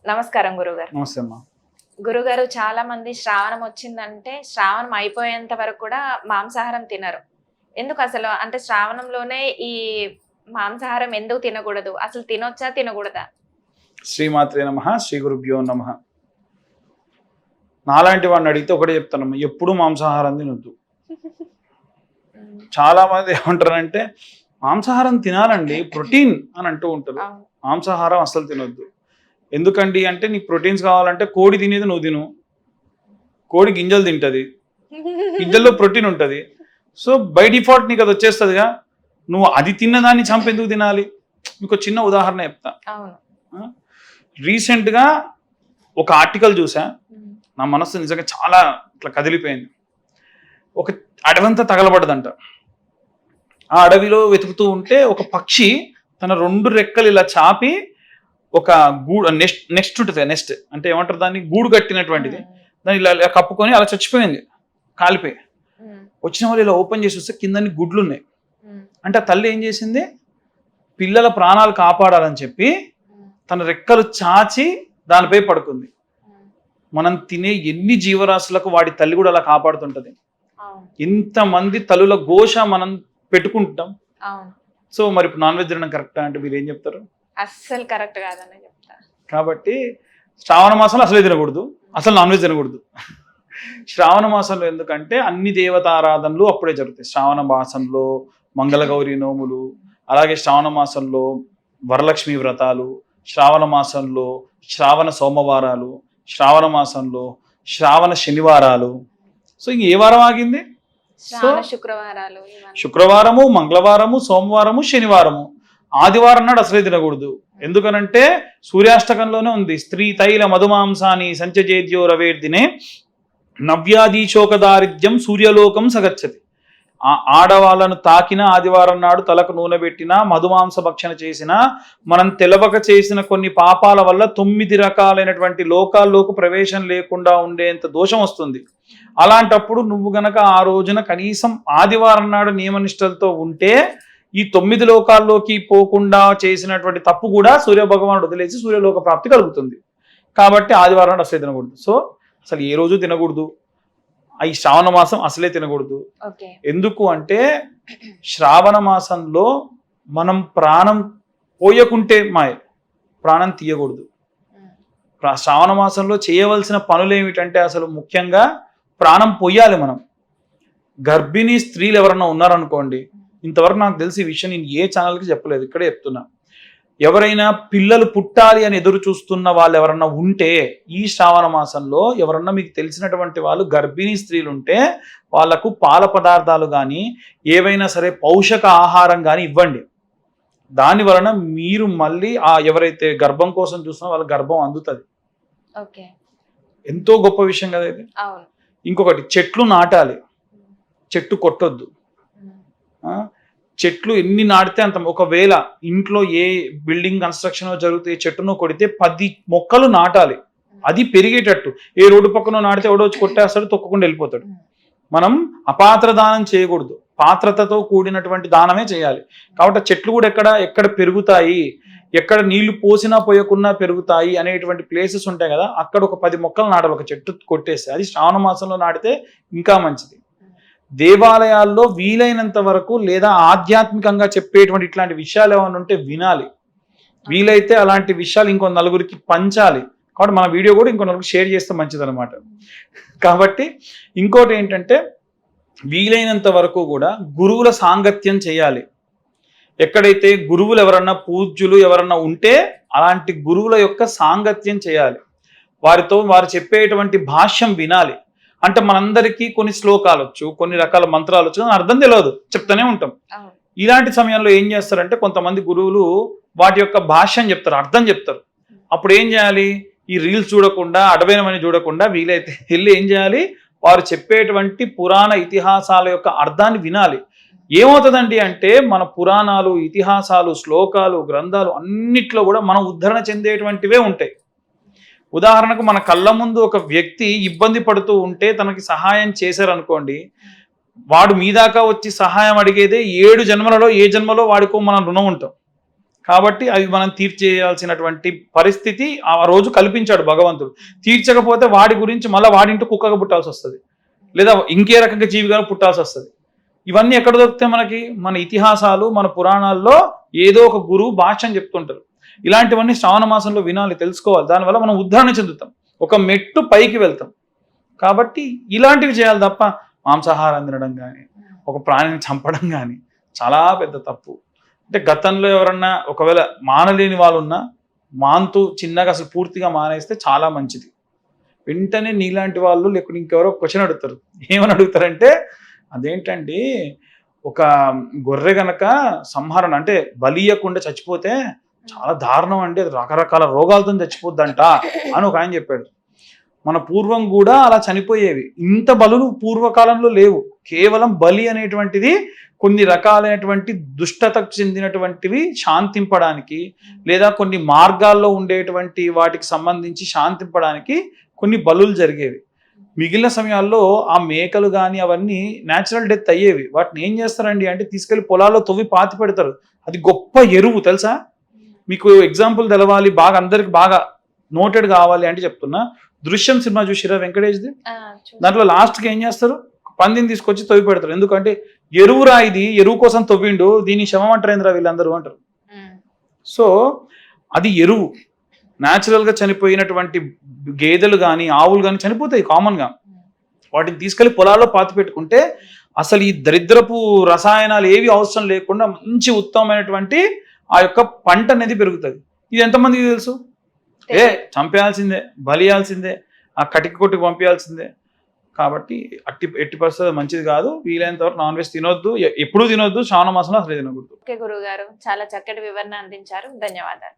నమస్కారం గురుగారు. నమస్తే అమ్మా. గురుగారు, చాలా మంది శ్రావణం వచ్చిందంటే శ్రావణం అయిపోయేంత వరకు కూడా మాంసాహారం తినరు. ఎందుకు అసలు? అంటే శ్రావణంలోనే ఈ మాంసాహారం ఎందుకు తినకూడదు? అసలు తినొచ్చా, తినకూడదా? శ్రీమాత్రే నమః, శ్రీ గురుభ్యో నమః. నాలాంటి వాడిని అడిగితే ఒకటే చెప్తానమ్మా, ఎప్పుడు మాంసాహారం తినొద్దు. చాలా మంది ఏమంటారంటే మాంసాహారం తినాలండి, ప్రోటీన్ అని అంటూ ఉంటారు. మాంసాహారం అసలు తినొద్దు. ఎందుకండి అంటే నీకు ప్రోటీన్స్ కావాలంటే కోడి తినేది నువ్వు తిను. కోడి గింజలు తింటది, గింజల్లో ప్రోటీన్ ఉంటుంది. సో బై డిఫాల్ట్ నీకు అది వచ్చేస్తుందిగా. నువ్వు అది తిన్నదాన్ని చంపెందుకు తినాలి? మీకు చిన్న ఉదాహరణ చెప్తా. రీసెంట్గా ఒక ఆర్టికల్ చూసా, నా మనస్సు నిజంగా చాలా ఇట్లా కదిలిపోయింది. ఒక అడవంతా తగలబడ్డదంట. ఆ అడవిలో వెతుకుతూ ఉంటే ఒక పక్షి తన 2 రెక్కలు ఇలా చాపి ఒక గూడు నెక్స్ట్ ఉంటుంది. నెక్స్ట్ అంటే ఏమంటారు దాన్ని, గూడు కట్టినటువంటిది, దాన్ని ఇలా కప్పుకొని అలా చచ్చిపోయింది, కాలిపోయి. వచ్చిన వాళ్ళు ఇలా ఓపెన్ చేసి వస్తే కిందని గుడ్లు ఉన్నాయి. అంటే ఆ తల్లి ఏం చేసింది, పిల్లల ప్రాణాలు కాపాడాలని చెప్పి తన రెక్కలు చాచి దానిపై పడుకుంది. మనం తినే ఎన్ని జీవరాశులకు వాడి తల్లి కూడా అలా కాపాడుతుంటది. ఇంతమంది తల్లుల ఘోష మనం పెట్టుకుంటాం. సో మరి ఇప్పుడు నాన్ వెజ్ తినడం కరెక్టా అంటే మీరు ఏం చెప్తారు? అస్సలు కరెక్ట్ కాదని చెప్తా. కాబట్టి శ్రావణ మాసంలో అసలే తినకూడదు, అసలు నాన్ వెజ్ తినకూడదు. శ్రావణ మాసంలో ఎందుకంటే అన్ని దేవతారాధనలు అప్పుడే జరుగుతాయి. శ్రావణ మాసంలో మంగళగౌరి నోములు, అలాగే శ్రావణ మాసంలో వరలక్ష్మి వ్రతాలు, శ్రావణ మాసంలో శ్రావణ సోమవారాలు, శ్రావణ మాసంలో శ్రావణ శనివారాలు. సో ఇంక ఏ వారం ఆగింది? శుక్రవారాలు, శుక్రవారము, మంగళవారము, సోమవారము, శనివారము. ఆదివారం నాడు అసలే తినకూడదు. ఎందుకనంటే సూర్యాష్టకంలోనే ఉంది, స్త్రీ తైల మధుమాంసాని సంచజేద్యో రవేర్దినే నవ్యాదీశోక దారిద్ర్యం సూర్యలోకం సగచ్చతి. ఆడవాళ్ళను తాకిన ఆదివారం నాడు తలకు నూనె పెట్టినా, మధుమాంస భక్షణ చేసినా, మనం తెలవక చేసిన కొన్ని పాపాల వల్ల 9 రకాలైనటువంటి లోకాల్లోకి ప్రవేశం లేకుండా ఉండేంత దోషం వస్తుంది. అలాంటప్పుడు నువ్వు గనక ఆ రోజున కనీసం ఆదివారం నాడు నియమనిష్టలతో ఉంటే ఈ 9 లోకాల్లోకి పోకుండా చేసినటువంటి తప్పు కూడా సూర్య భగవానుడు వదిలేసి సూర్యలోక ప్రాప్తి కలుగుతుంది. కాబట్టి ఆదివారం నాడు అసలే తినకూడదు. సో అసలు ఏ రోజు తినకూడదు. ఈ శ్రావణ మాసం అసలే తినకూడదు. ఎందుకు అంటే శ్రావణ మాసంలో మనం ప్రాణం పోయకుంటే మాయ, ప్రాణం తీయకూడదు. శ్రావణ మాసంలో చేయవలసిన పనులు ఏమిటంటే అసలు ముఖ్యంగా ప్రాణం పోయాలి. మనం గర్భిణీ స్త్రీలు ఎవరన్నా ఉన్నారనుకోండి, ఇంతవరకు నాకు తెలిసి ఈ విషయం నేను ఏ ఛానల్కి చెప్పలేదు, ఇక్కడే చెప్తున్నా. ఎవరైనా పిల్లలు పుట్టాలి అని ఎదురు చూస్తున్న వాళ్ళు ఎవరన్నా ఉంటే ఈ శ్రావణ మాసంలో ఎవరన్నా మీకు తెలిసినటువంటి వాళ్ళు గర్భిణీ స్త్రీలు ఉంటే వాళ్లకు పాల పదార్థాలు కానీ ఏవైనా సరే పౌషక ఆహారం కానీ ఇవ్వండి. దాని వలన మీరు మళ్ళీ ఎవరైతే గర్భం కోసం చూస్తున్నా వాళ్ళ గర్భం అందుతుంది. ఎంతో గొప్ప విషయం కదా ఇది. ఇంకొకటి, చెట్లు నాటాలి, చెట్టు కొట్టొద్దు. చెట్లు ఎన్ని నాటితే అంత. ఒకవేళ ఇంట్లో ఏ బిల్డింగ్ కన్స్ట్రక్షన్ జరుగుతే చెట్టును కొడితే 10 మొక్కలు నాటాలి, అది పెరిగేటట్టు. ఏ రోడ్డు పక్కన నాటితే ఎవడో వచ్చి కొట్టేస్తాడు, తొక్కకుండా వెళ్ళిపోతాడు. మనం అపాత్ర దానం చేయకూడదు, పాత్రతతో కూడినటువంటి దానమే చేయాలి. కాబట్టి చెట్లు కూడా ఎక్కడ పెరుగుతాయి, ఎక్కడ నీళ్లు పోసినా పోయకున్నా పెరుగుతాయి అనేటువంటి ప్లేసెస్ ఉంటాయి కదా, అక్కడ ఒక 10 మొక్కలు నాటాలి. ఒక చెట్టు కొట్టేస్తే అది శ్రావణ మాసంలో నాటితే ఇంకా మంచిది. దేవాలయాల్లో వీలైనంత వరకు లేదా ఆధ్యాత్మికంగా చెప్పేటువంటి ఇట్లాంటి విషయాలు ఏమైనా ఉంటే వినాలి. వీలైతే అలాంటి విషయాలు ఇంకో నలుగురికి పంచాలి. కాబట్టి మన వీడియో కూడా ఇంకో నలుగురికి షేర్ చేస్తే మంచిది అనమాట. కాబట్టి ఇంకోటి ఏంటంటే వీలైనంత వరకు కూడా గురువుల సాంగత్యం చేయాలి. ఎక్కడైతే గురువులు ఎవరన్నా పూజ్యులు ఎవరన్నా ఉంటే అలాంటి గురువుల యొక్క సాంగత్యం చేయాలి. వారితో వారు చెప్పేటువంటి భాష్యం వినాలి. అంటే మనందరికీ కొన్ని శ్లోకాలు వచ్చు, కొన్ని రకాల మంత్రాలు వచ్చు, అర్థం తెలియదు, చెప్తూనే ఉంటాం. ఇలాంటి సమయంలో ఏం చేస్తారంటే కొంతమంది గురువులు వాటి యొక్క భాష్యం చెప్తారు, అర్థం చెప్తారు. అప్పుడు ఏం చేయాలి, ఈ రీల్స్ చూడకుండా అడవైనవని చూడకుండా వీలైతే వెళ్ళి ఏం చేయాలి, వారు చెప్పేటువంటి పురాణ ఇతిహాసాల యొక్క అర్థాన్ని వినాలి. ఏమవుతుందండి అంటే మన పురాణాలు, ఇతిహాసాలు, శ్లోకాలు, గ్రంథాలు అన్నిట్లో కూడా మనం ఉద్ధరణ చెందేటువంటివే ఉంటాయి. ఉదాహరణకు మన కళ్ళ ముందు ఒక వ్యక్తి ఇబ్బంది పడుతూ ఉంటే తనకి సహాయం చేశారనుకోండి, వాడు మీ దాకా వచ్చి సహాయం అడిగేదే 7 జన్మలలో ఏ జన్మలో వాడికో మనం రుణం ఉంటాం. కాబట్టి అవి మనం తీర్చేయాల్సినటువంటి పరిస్థితి ఆ రోజు కల్పించాడు భగవంతుడు. తీర్చకపోతే వాడి గురించి మళ్ళీ వాడింటూ కుక్కగా పుట్టాల్సి వస్తుంది, లేదా ఇంకే రకంగా జీవిగా పుట్టాల్సి వస్తుంది. ఇవన్నీ ఎక్కడ దొరుకుతాయి మనకి? మన ఇతిహాసాలు, మన పురాణాల్లో ఏదో ఒక గురువు భాష్యం చెప్తుంటారు. ఇలాంటివన్నీ శ్రావణ మాసంలో వినాలి, తెలుసుకోవాలి. దానివల్ల మనం ఉద్ధరణ చెందుతాం, ఒక మెట్టు పైకి వెళ్తాం. కాబట్టి ఇలాంటివి చేయాలి తప్ప మాంసాహారం తినడం కానీ, ఒక ప్రాణిని చంపడం కానీ చాలా పెద్ద తప్పు. అంటే గతంలో ఎవరన్నా ఒకవేళ మానలేని వాళ్ళు ఉన్నా మాంతూ చిన్నగా అసలు పూర్తిగా మానేస్తే చాలా మంచిది. వెంటనే నీలాంటి వాళ్ళు లేకుంటే ఇంకెవరో క్వశ్చన్ అడుగుతారు. ఏమని అడుగుతారంటే, అదేంటండి ఒక గొర్రె గనక సంహరణ అంటే బలియకుండా చచ్చిపోతే చాలా దారుణం అండి, అది రకరకాల రోగాలతో చచ్చిపోద్దంట అని ఒక ఆయన చెప్పాడు. మన పూర్వం కూడా అలా చనిపోయేవి. ఇంత బలులు పూర్వకాలంలో లేవు. కేవలం బలి అనేటువంటిది కొన్ని రకాలైనటువంటి దుష్టతకు చెందినటువంటివి శాంతింపడానికి, లేదా కొన్ని మార్గాల్లో ఉండేటువంటి వాటికి సంబంధించి శాంతింపడానికి కొన్ని బలులు జరిగేవి. మిగిలిన సమయాల్లో ఆ మేకలు కానీ అవన్నీ న్యాచురల్ డెత్ అయ్యేవి. వాటిని ఏం చేస్తారండి అంటే తీసుకెళ్లి పొలాల్లో తవ్వి పాతి పెడతారు. అది గొప్ప ఎరువు తెలుసా? మీకు ఎగ్జాంపుల్ తెలవాలి, బాగా అందరికి బాగా నోటెడ్ కావాలి అంటే చెప్తున్నా. దృశ్యం సినిమా చూసిరా వెంకటేష్ది? దాంట్లో లాస్ట్కి ఏం చేస్తారు? పందిని తీసుకొచ్చి తవ్వి పెడతారు. ఎందుకంటే ఎరువురా, ఇది ఎరువు కోసం తవ్విండు, దీని శవం అంటారేంద్రా వీళ్ళందరూ అంటారు. సో అది ఎరువు. న్యాచురల్గా చనిపోయినటువంటి గేదెలు కానీ ఆవులు కానీ చనిపోతాయి కామన్గా. వాటిని తీసుకెళ్లి పొలాల్లో పాతి పెట్టుకుంటే అసలు ఈ దరిద్రపు రసాయనాలు ఏవి అవసరం లేకుండా మంచి ఉత్తమమైనటువంటి ఆ యొక్క పంట అనేది పెరుగుతుంది. ఇది ఎంతమందికి తెలుసు? చంపేయాల్సిందే, బలియాల్సిందే, ఆ కటికి కొట్టుకు పంపించాల్సిందే. కాబట్టి ఎట్టి పరిస్థితి మంచిది కాదు. వీలైనంత వరకు నాన్ వెజ్ తినొద్దు, ఎప్పుడూ తినొద్దు. శ్రావణ మాసంలో అసలు తినకూడదు. ఓకే గురువు గారు, చాలా చక్కటి వివరణ అందించారు. ధన్యవాదాలు.